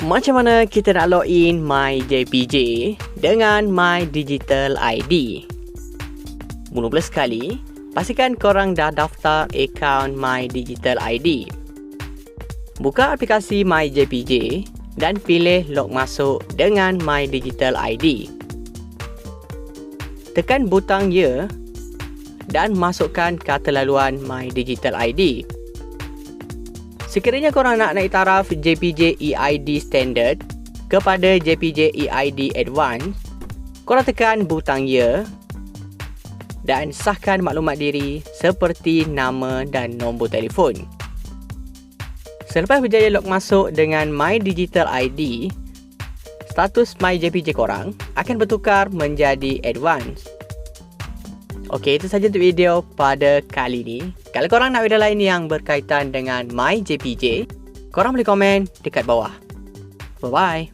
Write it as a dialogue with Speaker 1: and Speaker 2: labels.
Speaker 1: Macam mana kita nak login MyJPJ dengan MyDigital ID? Mula-mula sekali, pastikan korang dah daftar akaun MyDigital ID. Buka aplikasi MyJPJ dan pilih log masuk dengan MyDigital ID. Tekan butang ya dan masukkan kata laluan MyDigital ID. Sekiranya korang nak naik taraf JPJeID Standard kepada JPJeID Advance, korang tekan butang ya dan sahkan maklumat diri seperti nama dan nombor telefon. Selepas berjaya log masuk dengan MyDigital ID, status MyJPJ korang akan bertukar menjadi Advance. Okey, itu sahaja untuk video pada kali ini. Kalau korang nak video lain yang berkaitan dengan MyJPJ, korang boleh komen dekat bawah. Bye-bye.